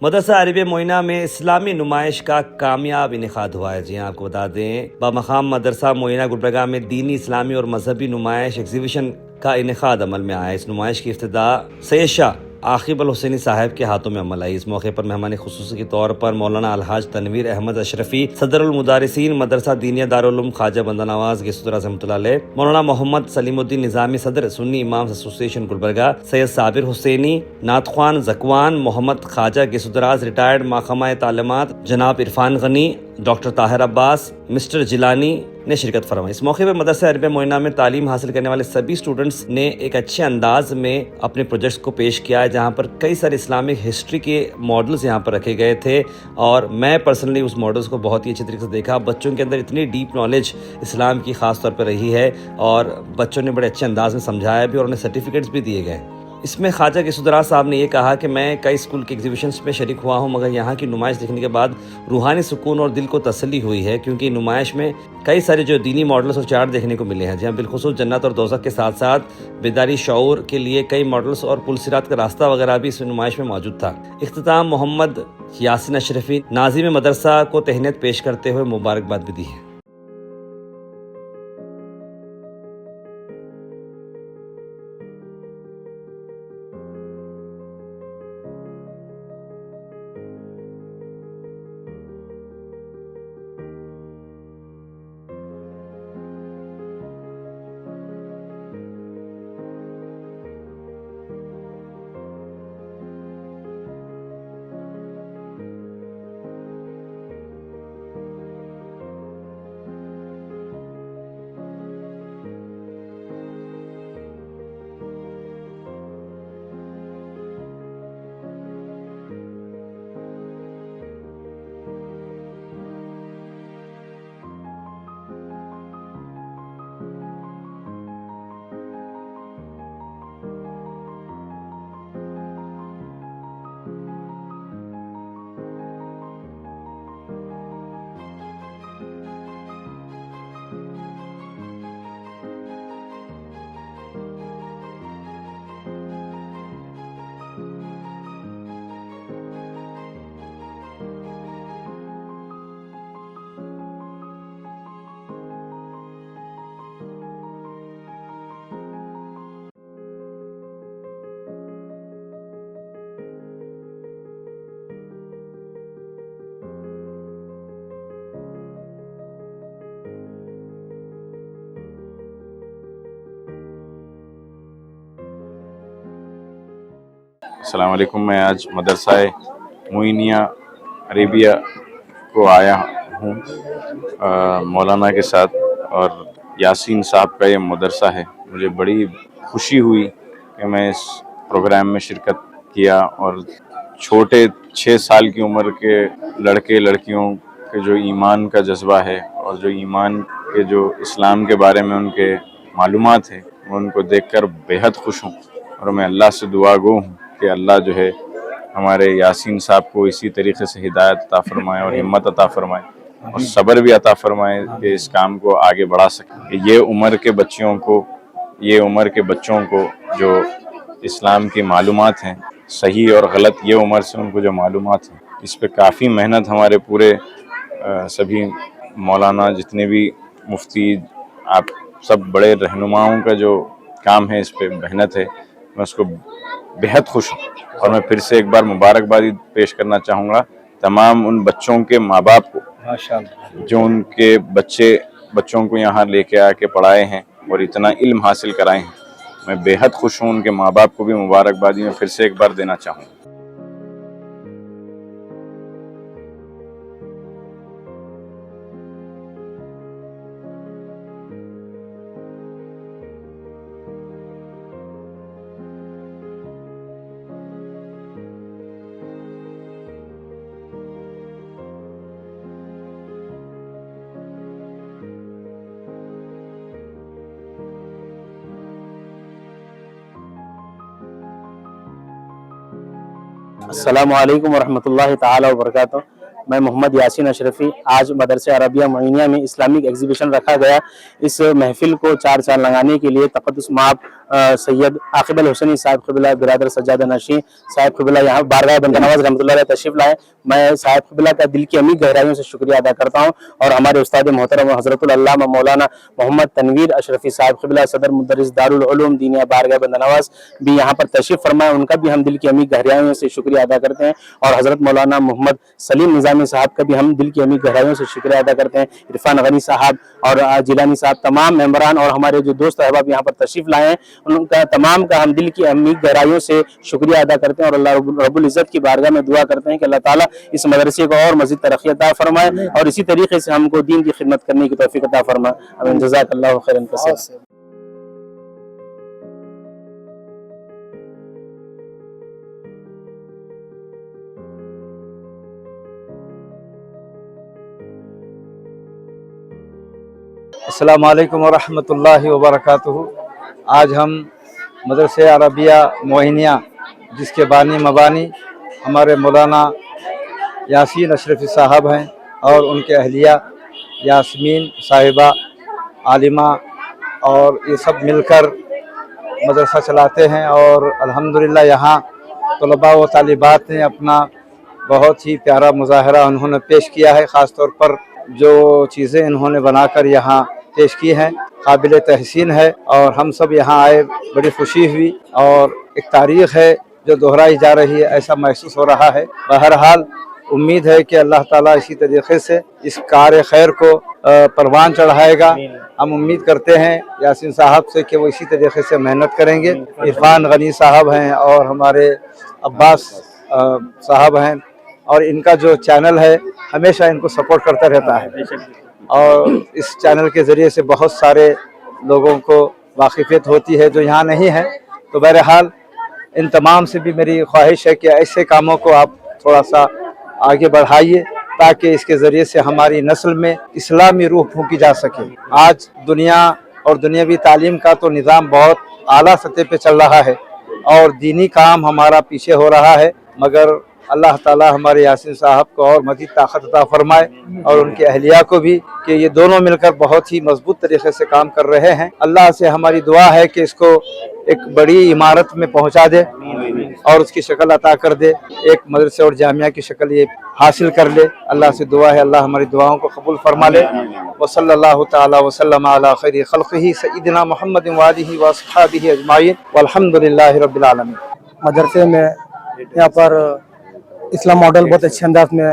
मदरसा Arabia Moina में इस्लामी नुमाइश का कामयाब इनेकाद हुआ है। जी हाँ, आपको बता दें, बामकाम मदरसा मोइना गुलबर्गा में दीनी, इस्लामी और मजहबी नुमाइश एग्जीबिशन का इनेकाद अमल में आया। इस नुमाइश की इफ्तिदा सैयद शाह आकिब अल हुसैनी साहब के हाथों में अमल आई। इस मौके पर मेहमान खुसूसी के तौर पर मौलाना अलहाज तनवीर अहमद अशरफी, सदरुल मुदारिसीन मदरसा दीनिया दारुल उलूम ख्वाजा बंदा नवाज गेसुदरा रहमतुल्लाह अलैह, मौलाना मोहम्मद सलीमुद्दीन निजामी सदर सुन्नी इमाम्स एसोसिएशन गुलबर्गा, सैयद साबिर हुसैनी, नातख्वान जकवान, मोहम्मद ख्वाजा गेसुदराज रिटायर्ड महकमा तालीमात जनाब इरफान गनी, डॉक्टर ताहिर अब्बास, मिस्टर जिलानी ने शिरकत फरमाई। इस मौके पर मदरसा अरबिया मोइना में तालीम हासिल करने वाले सभी स्टूडेंट्स ने एक अच्छे अंदाज में अपने प्रोजेक्ट्स को पेश किया है, जहां पर कई सारे इस्लामिक हिस्ट्री के मॉडल्स यहां पर रखे गए थे और मैं पर्सनली उस मॉडल्स को बहुत ही अच्छे तरीके से देखा। बच्चों के अंदर इतनी डीप नॉलेज इस्लाम की खास तौर पर रही है और बच्चों ने बड़े अच्छे अंदाज में समझाया भी और उन्हें सर्टिफिकेट्स भी दिए गए। इसमें ख्वाजा गेसुदरा साहब ने ये कहा कि मैं कई स्कूल के एग्जीबिशंस में शरीक हुआ हूँ, मगर यहाँ की नुमाइश देखने के बाद रूहानी सुकून और दिल को तसल्ली हुई है, क्योंकि नुमाइश में कई सारे जो दीनी मॉडल्स और चार्ट देखने को मिले हैं, जहाँ बिलखुसूस जन्नत और दोज़ख के साथ साथ बेदारी शऊर के लिए कई मॉडल्स और पुलसिरात का रास्ता वगैरह भी इस नुमाइश में मौजूद था। इख्तिताम मोहम्मद यासिन अशरफी नाज़िम मदरसा को तहनीत पेश करते हुए मुबारकबाद भी दी है। अस्सलाम वालेकुम। मैं आज मदरसा मोइनिया अरेबिया को आया हूँ मौलाना के साथ, और यासीन साहब का ये मदरसा है। मुझे बड़ी खुशी हुई कि मैं इस प्रोग्राम में शिरकत किया और छोटे 6 साल की उम्र के लड़के लड़कियों के जो ईमान का जज्बा है और जो ईमान के जो इस्लाम के बारे में उनके मालूमात है, मैं उनको देखकर बेहद खुश हूँ। और मैं अल्लाह से दुआ गो हूँ कि अल्लाह जो है हमारे यासीन साहब को इसी तरीके से हिदायत अता फरमाए और हिम्मत अता फरमाए और सब्र भी अता फरमाए कि इस काम को आगे बढ़ा सके। ये उम्र के बच्चों को जो इस्लाम की मालूमात हैं, सही और गलत, ये उम्र से उनको जो मालूमात हैं, इस पे काफ़ी मेहनत हमारे पूरे सभी मौलाना, जितने भी मुफ्ती, आप सब बड़े रहनुमाओं का जो काम है, इस पे मेहनत है। मैं उसको बेहद खुश हूँ और मैं फिर से एक बार मुबारकबादी पेश करना चाहूँगा तमाम उन बच्चों के माँ बाप को जो उनके बच्चों को यहाँ लेके आके पढ़ाए हैं और इतना इल्म हासिल कराए हैं। मैं बेहद खुश हूँ। उनके माँ बाप को भी मुबारकबादी में फिर से एक बार देना चाहूँगा। अस्सलामु अलैकुम वरहमतुल्लाहि ताला वबरकातुहू। मैं मोहम्मद यासीन अशरफी। आज मदरसा अरबिया मोइनिया में इस्लामिक एग्जीबिशन रखा गया। इस महफिल को 4 चांद लगाने के लिए तक़द्दुस माब सैयद आकिब अल हुसैनी साहब क़िबला बिरादर सज्जाद नशी साहब क़िबला यहाँ बारगाह बंदा नवाज रहमतुल्लाह अलैह तशरीफ लाए। मैं साहब क़िबला का दिल की अमीर गहराइयों से शुक्रिया अदा करता हूँ और हमारे उस्ताद मोहतरम हज़रतुल अल्लामा मौलाना मोहम्मद तनवीर अशरफी साहब क़िबला सदर मुदर्रिस दारुल उलूम दीनिया बारगाह बंदा नवाज भी यहाँ पर तशरीफ फरमाए, उनका भी हम दिल की अमीर गहराइयों से शुक्रिया अदा करते हैं। और हज़रत मौलाना मोहम्मद सलीम निज़ामी साहब का भी हम दिल की अमीर गहराइयों से शुक्रिया अदा करते हैं। इरफान गनी साहब और जिलानी साहब, तमाम मेंबरान और हमारे जो दोस्त अहबाब यहाँ पर तशरीफ लाए हैं, उनका तमाम का हम दिल की अमीर गहराइयों से शुक्रिया अदा करते हैं और अल्लाह रब्बुल इज़्ज़त की बारगाह में दुआ करते हैं कि अल्लाह ताला इस मदरसे को और मज़ीद तरक्की अता फरमाए और इसी तरीके से हमको दीन की खिदमत करने की तौफीक अता फरमाए। आमीन। जज़ाकल्लाहु खैरन कसीर। अस्सलामु अलैकुम वरहमतुल्लाहि वबरकातुहू। आज हम मदरसे अरबिया मोइनिया जिसके बानी मबानी हमारे मौलाना यासीन अशरफी साहब हैं और उनके अहलिया यास्मीन साहिबा आलिमा और ये सब मिलकर मदरसा चलाते हैं और अल्हम्दुलिल्लाह यहाँ तलबा व तालिबात ने अपना बहुत ही प्यारा मुजाहरा उन्होंने पेश किया है। ख़ास तौर पर जो चीज़ें इन्होंने बनाकर यहाँ पेश की हैं काबिल तहसीन है और हम सब यहाँ आए बड़ी खुशी हुई और एक तारीख़ है जो दोहराई जा रही है ऐसा महसूस हो रहा है। बहरहाल उम्मीद है कि अल्लाह ताला इसी तरीके से इस कार खैर को परवान चढ़ाएगा। हम उम्मीद करते हैं यासीन साहब से कि वो इसी तरीके से मेहनत करेंगे। इरफान गनी साहब हैं और हमारे अब्बास साहब हैं और इनका जो चैनल है हमेशा इनको सपोर्ट करता रहता है और इस चैनल के ज़रिए से बहुत सारे लोगों को वाकिफ़ियत होती है जो यहाँ नहीं है। तो बहरहाल इन तमाम से भी मेरी ख्वाहिश है कि ऐसे कामों को आप थोड़ा सा आगे बढ़ाइए ताकि इसके ज़रिए से हमारी नस्ल में इस्लामी रूह फूंकी जा सके। आज दुनिया और दुनियावी तालीम का तो निज़ाम बहुत आला सतह पे चल रहा है और दीनी काम हमारा पीछे हो रहा है, मगर अल्लाह ताला हमारे यासीन साहब को और मज़ीद ताकत अता फरमाए और उनके अहलिया को भी कि ये दोनों मिलकर बहुत ही मजबूत तरीके से काम कर रहे हैं। अल्लाह से हमारी दुआ है कि इसको एक बड़ी इमारत में पहुंचा दे और उसकी शक्ल अता कर दे, एक मदरसे और जामिया की शक्ल ये हासिल कर ले। अल्लाह से दुआ है अल्लाह हमारी दुआओं को कबूल फरमा ले। वसल्लल्लाहु तआला वसल्लम अला खैरि खल्क़िही सय्यिदिना मुहम्मद व आलिहि व अस्हाबिही अजमाइन वल्हम्दुलिल्लाहि रब्बिल आलमीन। मदरसे में यहाँ पर इस्लाम मॉडल बहुत अच्छे अंदाज में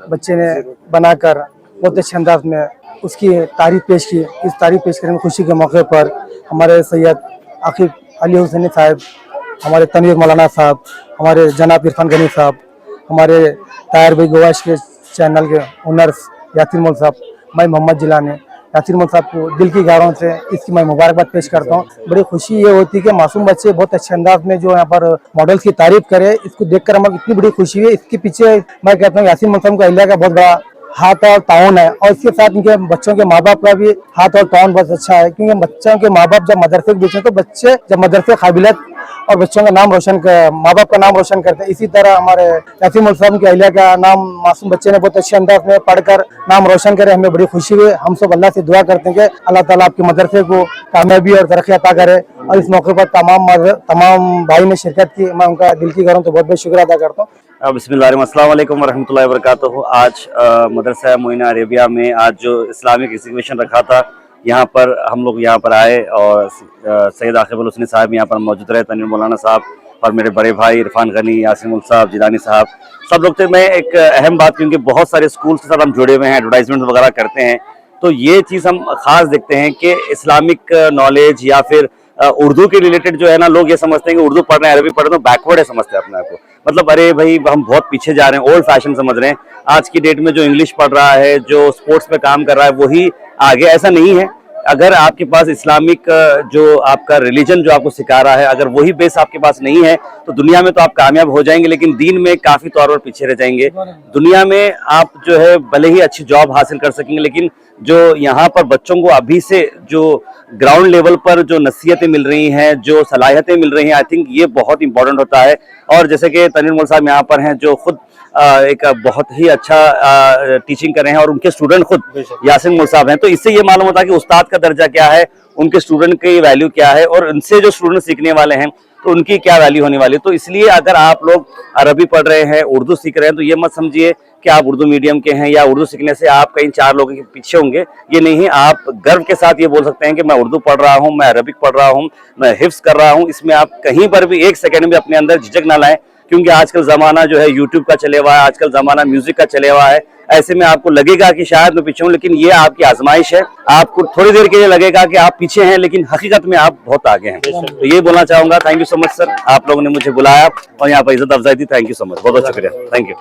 बच्चे ने बनाकर बहुत अच्छे अंदाज में उसकी तारीफ पेश की। इस तारीफ पेश करने में खुशी के मौके पर हमारे सैयद आकिब अली हुसैनी साहब, हमारे तनवीर मौलाना साहब, हमारे जनाब इरफान गनी साहब, हमारे तायर भाई गोवाश के चैनल के ओनर्स यासीन मौल साहब, मैं मोहम्मद जिलानी यासीन मौल साहब को दिल की गहराइयों से इसकी मैं मुबारकबाद पेश करता हूँ। बड़ी खुशी ये होती है कि मासूम बच्चे बहुत अच्छे अंदाज में जो यहाँ पर मॉडल्स की तारीफ करे, इसको देखकर हमें इतनी बड़ी खुशी है। इसके पीछे मैं कहता हूँ यासीन मौल साहब का अहलिया का बहुत बड़ा हाथ और ताउन है और इसके साथ इनके बच्चों के माँ बाप का भी हाथ और ताउन बहुत अच्छा है, क्योंकि बच्चों के माँ बाप जब मदरसे के बीच में तो बच्चे जब मदरसे काबिलियत और बच्चों का नाम रोशन कर माँ बाप का नाम रोशन करते हैं। इसी तरह हमारे यासीन मौल साहब के अहलिया का नाम मासूम बच्चे ने बहुत अच्छे अंदाज में पढ़कर नाम रोशन करे, हमें बड़ी खुशी हुई। हम सब अल्लाह से दुआ करते हैं कि अल्लाह ताला आपके मदरसे को कामयाबी और तरक्की अता करे। और इस मौके पर तमाम भाई ने शिरकत की, मैं उनका दिल की गहराइयों से बहुत बहुत शुक्रिया अदा करता हूँ। बिस्मिल्लाह अस्सलाम वालेकुम वरहमतुल्लाहि वबरकातुहू। आज मदरसा मोइना अरेबिया में आज जो इस्लामिक एग्जीबिशन रखा था, यहाँ पर हम लोग यहाँ पर आए और सैयद आकिब अल हुसैनी साहब यहाँ पर मौजूद रहे, तनवीर मौलाना साहब और मेरे बड़े भाई इरफान गनी, यासीन मौल साहब, जिलानी साहब, सब लोग थे। मैं एक अहम बात, क्योंकि बहुत सारे स्कूल के साथ हम जुड़े हुए हैं, एडवर्टाइजमेंट वगैरह करते हैं, तो ये चीज़ हम ख़ास देखते हैं कि इस्लामिक नॉलेज या फिर उर्दू के रिलेटेड जो है ना, लोग ये समझते हैं कि उर्दू पढ़ रहे हैं, अरबी पढ़ रहे हैं तो बैकवर्ड है समझते हैं अपने आप को। मतलब अरे भाई हम बहुत पीछे जा रहे हैं, ओल्ड फैशन समझ रहे हैं। आज की डेट में जो इंग्लिश पढ़ रहा है, जो स्पोर्ट्स में काम कर रहा है, वही आगे, ऐसा नहीं है। अगर आपके पास इस्लामिक जो आपका रिलीजन जो आपको सिखा रहा है, अगर वही बेस आपके पास नहीं है तो दुनिया में तो आप कामयाब हो जाएंगे, लेकिन दीन में काफ़ी तौर पर पीछे रह जाएंगे। दुनिया में आप जो है भले ही अच्छी जॉब हासिल कर सकेंगे, लेकिन जो यहाँ पर बच्चों को अभी से जो ग्राउंड लेवल पर जो नसीहतें मिल रही हैं, जो सलाहियतें मिल रही हैं, आई थिंक ये बहुत इंपॉर्टेंट होता है। और जैसे कि तनवीर मौल साहब यहाँ पर हैं जो खुद एक बहुत ही अच्छा टीचिंग कर रहे हैं और उनके स्टूडेंट खुद यासीन मौल साहब हैं, तो इससे ये मालूम होता है कि उस्ताद का दर्जा क्या है उनके स्टूडेंट की वैल्यू क्या है और उनसे जो स्टूडेंट सीखने वाले हैं तो उनकी क्या वैल्यू होने वाली है। तो इसलिए अगर आप लोग अरबी पढ़ रहे हैं, उर्दू सीख रहे हैं, तो ये मत समझिए कि आप उर्दू मीडियम के हैं या उर्दू सीखने से आप कहीं 4 लोगों के पीछे होंगे। ये नहीं है, आप गर्व के साथ ये बोल सकते हैं कि मैं उर्दू पढ़ रहा हूँ, मैं अरबिक पढ़ रहा हूँ, मैं हिफ्स कर रहा हूँ। इसमें आप कहीं पर भी 1 सेकंड भी अपने अंदर झिझक ना लाएं, क्योंकि आजकल जमाना जो है यूट्यूब का चले हुआ है, आजकल जमाना म्यूजिक का चले हुआ है। ऐसे में आपको लगेगा कि शायद मैं पीछे हूं, लेकिन ये आपकी आजमाइश है। आपको थोड़ी देर के लिए लगेगा कि आप पीछे हैं, लेकिन हकीकत में आप बहुत आगे हैं। तो ये बोलना चाहूंगा। Thank you so much sir, आप लोगों ने मुझे बुलाया और यहाँ पर इज्जत अफजाई दी। थैंक यू सो मच, बहुत बहुत शुक्रिया। Thank you.